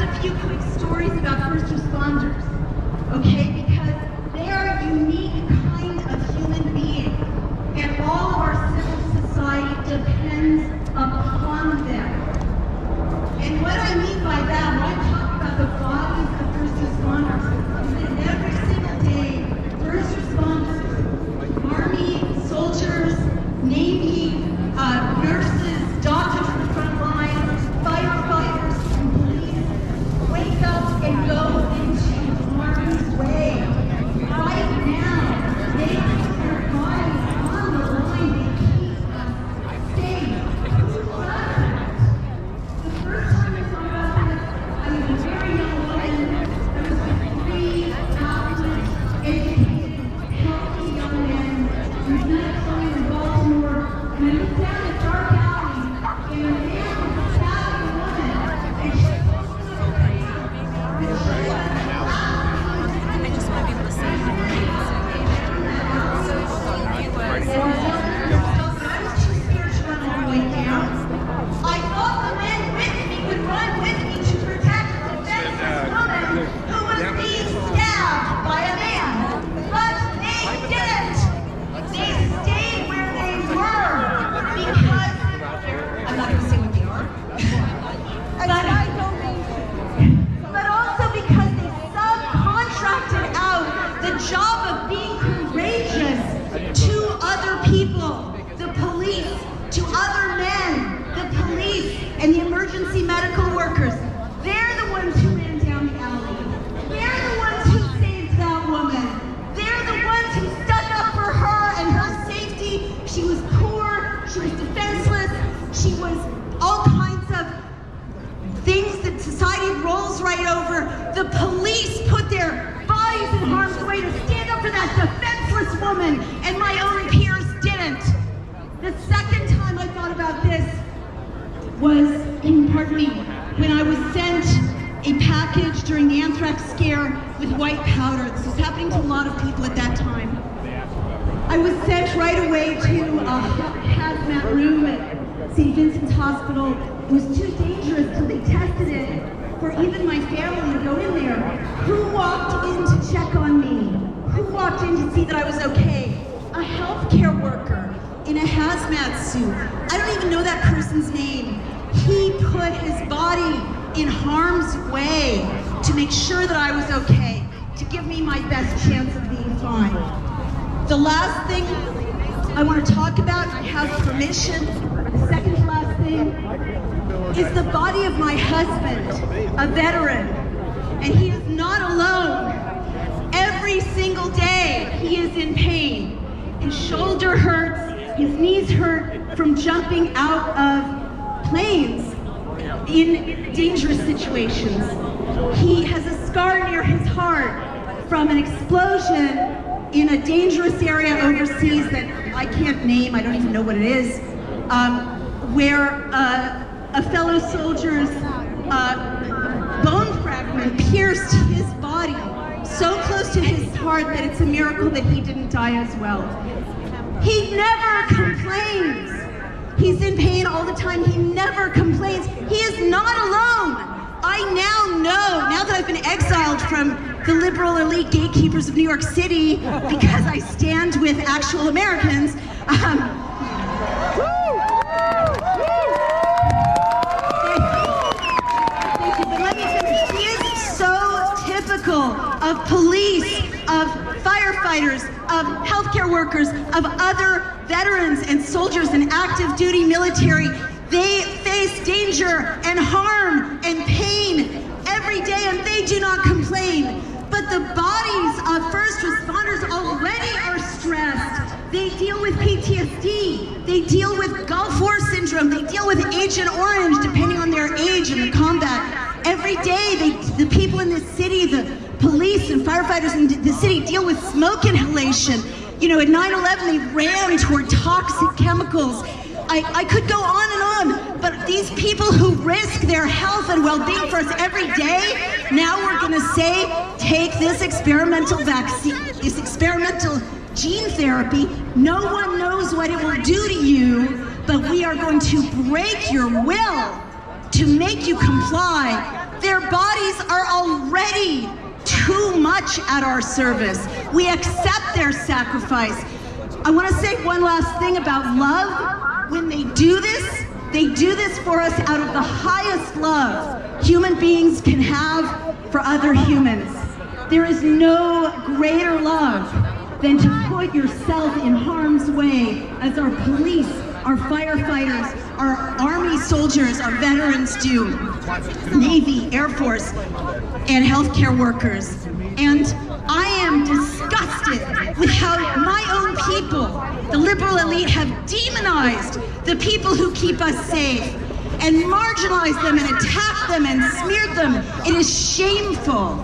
a few quick stories about first responders, okay? Because they are a unique kind of human being, and all of our civil society depends upon them. And what I mean by that, when I talk about the bodies of first responders, is that every single day, first responders, Army, soldiers, Navy, nurses, doctors from the front line, firefighters, and police wake up and go into harm's way. Right now, they put their bodies on the line to keep us safe. Who does that? The first time I saw about this, I was a very young woman. I was with 3 active, educated, healthy young men. We was not in Baltimore, and I was down a dark alley, and a man was stabbing a woman, and she wasn't okay. And she I just want to be able to say I was too scared to run all the way down. I thought the men with me would run with me to protect the defenseless woman who was being stabbed by a man. But they didn't. They stayed where they were because I'm not going to say what they are. But also because they subcontracted out the job of being courageous to other people, the police, to other men, the police, and the emergency medical workers. They're the ones who ran down the alley. They're the ones who saved that woman. They're the ones who stuck up for her and her safety. She was poor, she was defenseless, she was all kinds of things that society rolls right over. The police put their bodies in harm's way to stand up for that defenseless woman, and my own peers didn't. The second time I thought about this was, pardon me, when I was sent a package during the anthrax scare with white powder. This was happening to a lot of people at that time. I was sent right away to a hazmat room at St. Vincent's Hospital. It was too dangerous till they tested it for even my family to go in there. Who walked in to check on me? Who walked in to see that I was okay? A healthcare worker in a hazmat suit. I don't even know that person's name. He put his body in harm's way to make sure that I was okay, to give me my best chance of being fine. The last thing I want to talk about, I have permission, the second to last thing, is the body of my husband, a veteran, and he is not alone. Every single day he is in pain. His shoulder hurts, his knees hurt from jumping out of planes in dangerous situations. He has a scar near his heart from an explosion in a dangerous area overseas that I can't name, I don't even know what it is, where a fellow soldier's bone fragment pierced his body so close to his heart that it's a miracle that he didn't die as well. He never complains. He's in pain all the time. He never complains. He is not alone. I now know, now that I've been exiled from the liberal elite gatekeepers of New York City because I stand with actual Americans, he is so typical of police, of firefighters, of healthcare workers, of other veterans and soldiers and active duty military. They face danger and harm and pain every day, and they do not complain. But the bodies of first responders already are stressed. They deal with PTSD. They deal with Gulf War syndrome. They deal with Agent Orange, depending on their age in the combat. Every day, the people in this city, the police and firefighters in the city deal with smoke inhalation. You know, at 9/11, they ran toward toxic chemicals. I could go on and on, but these people who risk their health and well-being for us every day, now we're gonna say, take this experimental vaccine, this experimental gene therapy. No one knows what it will do to you, but we are going to break your will to make you comply Their bodies are already too much at our service. We accept their sacrifice. I want to say one last thing about love. When they do this for us out of the highest love human beings can have for other humans. There is no greater love than to put yourself in harm's way as our police, our firefighters, our Army soldiers, our veterans do, Navy, Air Force, and healthcare workers. And I am disgusted with how my own people, the liberal elite, have demonized the people who keep us safe and marginalized them and attacked them and smeared them. It is shameful.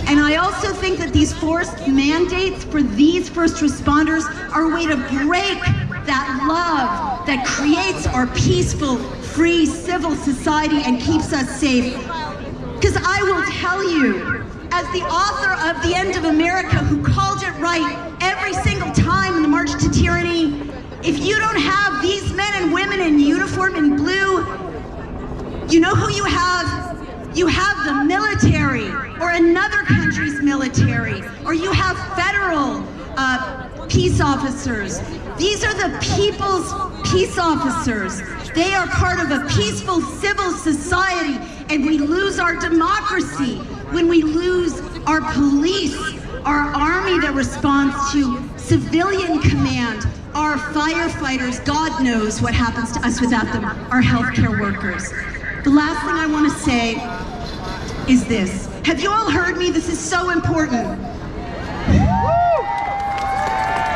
And I also think that these forced mandates for these first responders are a way to break that love that creates our peaceful, free, civil society and keeps us safe. Because I will tell you, as the author of The End of America, who called it right every single time in the March to Tyranny, if you don't have these men and women in uniform in blue, you know who you have? You have the military, or another country's military, or you have federal peace officers. These are the people's peace officers. They are part of a peaceful civil society, and we lose our democracy when we lose our police, our army that responds to civilian command, our firefighters. God knows what happens to us without them, our healthcare workers. The last thing I want to say is this. Have you all heard me? This is so important.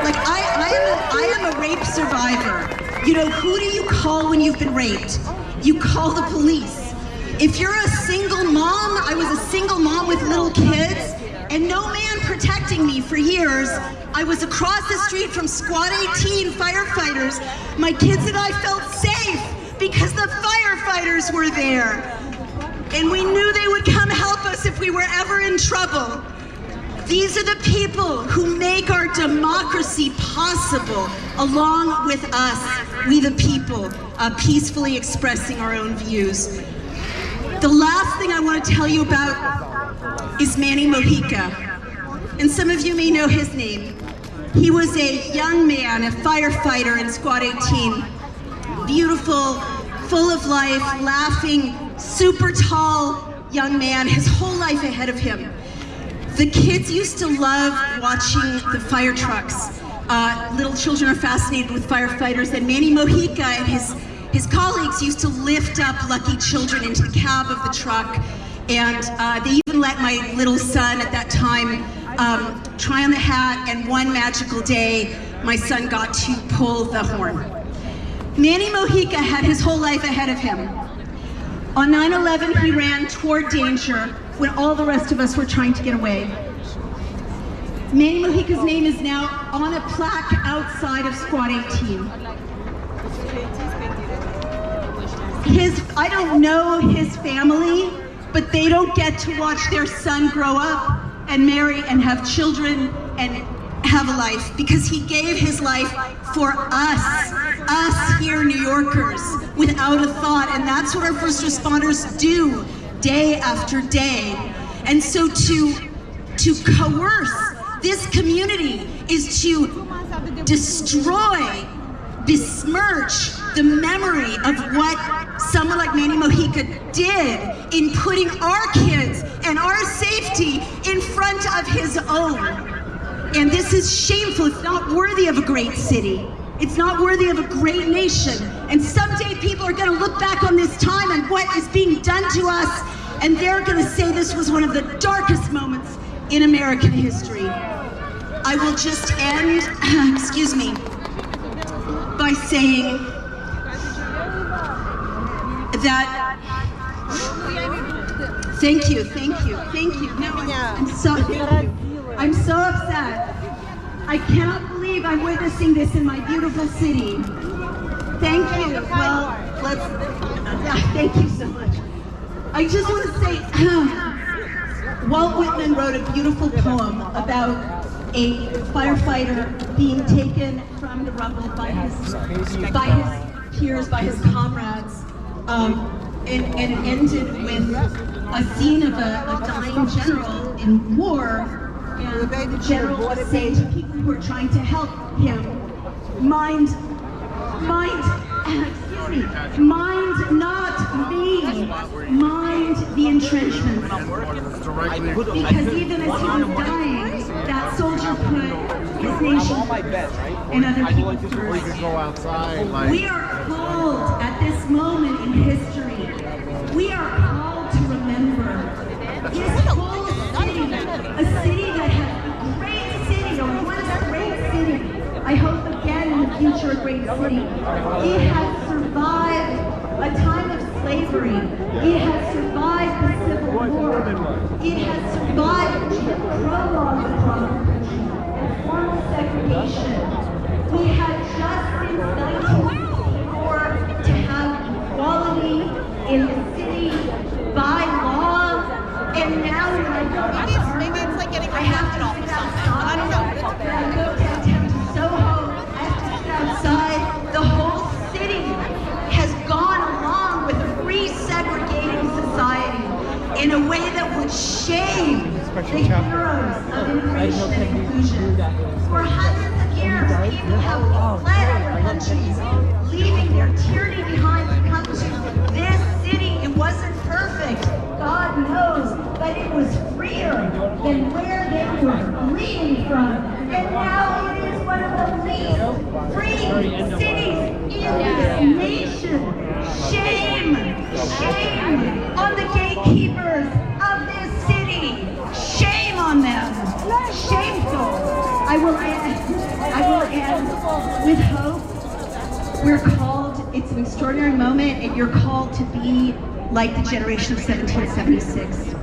Like, I am a rape survivor. You know, who do you call when you've been raped? You call the police. If you're a single mom, I was a single mom with little kids, and no man protecting me for years. I was across the street from Squad 18 firefighters. My kids and I felt safe because the firefighters were there. And we knew they would come help us if we were ever in trouble. These are the people who make our democracy possible, along with us, we the people, peacefully expressing our own views. The last thing I want to tell you about is Manny Mojica. And some of you may know his name. He was a young man, a firefighter in Squad 18. Beautiful, full of life, laughing, super tall young man, his whole life ahead of him. The kids used to love watching the fire trucks. Little children are fascinated with firefighters, and Manny Mojica and his colleagues used to lift up lucky children into the cab of the truck, and they even let my little son at that time try on the hat, and one magical day, my son got to pull the horn. Manny Mojica had his whole life ahead of him. On 9/11, he ran toward danger when all the rest of us were trying to get away. Manny Mojica's name is now on a plaque outside of Squad 18. I don't know his family, but they don't get to watch their son grow up and marry and have children and have a life, because he gave his life for us here New Yorkers, without a thought. And that's what our first responders do day after day. And so to coerce this community is to destroy, besmirch the memory of what someone like Manny Mojica did in putting our kids and our safety in front of his own. And this is shameful. It's not worthy of a great city. It's not worthy of a great nation. And someday people are going to look back on this time and what is being done to us, and they're going to say this was one of the darkest moments in American history. I will just end, excuse me, by saying that, thank you. No, I'm so upset. I cannot believe I'm witnessing this in my beautiful city. Thank you. Well, thank you so much. I just want to say, Walt Whitman wrote a beautiful poem about a firefighter being taken from the rubble by his peers, by his comrades, and ended with a scene of a dying general in war, and the general was saying to people who were trying to help him, mind not me, mind the entrenchments. Because even as he was dying, that soldier put his nation and other people first. We are called at this moment in history, we are called to remember this whole city, a city that has a great city, or once a great city. I hope again in the future a great city. It has survived a time of slavery. It has survived the Civil War. It has survived Jim Crow laws across the country and formal segregation. We had just since 1964 to have equality in the city by law, and now when I go Maybe it's like getting I have to off sit something. outside. I don't know. When I go downtown to Soho, I have to sit outside. The whole city has gone along with a resegregating society in a way that would shame the heroes of immigration and inclusion. For hundreds of years, people have fled other countries, leaving their tyranny behind to come to this city. It wasn't perfect, God knows, but it was freer than where they were fleeing from. And now it is one of the least free cities in this nation. Shame on the gatekeepers of this city. Shame on them. Shameful. I will end with hope. We're called, it's an extraordinary moment, and you're called to be like the generation of 1776.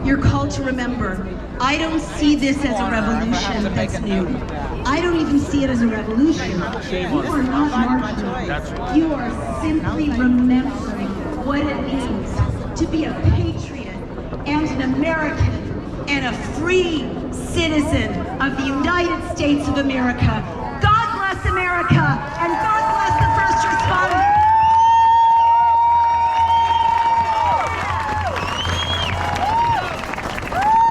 You're called to remember. I don't see this as a revolution that's new. I don't even see it as a revolution. You are not marching. You are simply remembering what it means to be a patriot and an American and a free citizen of the United States of America. God bless America, and God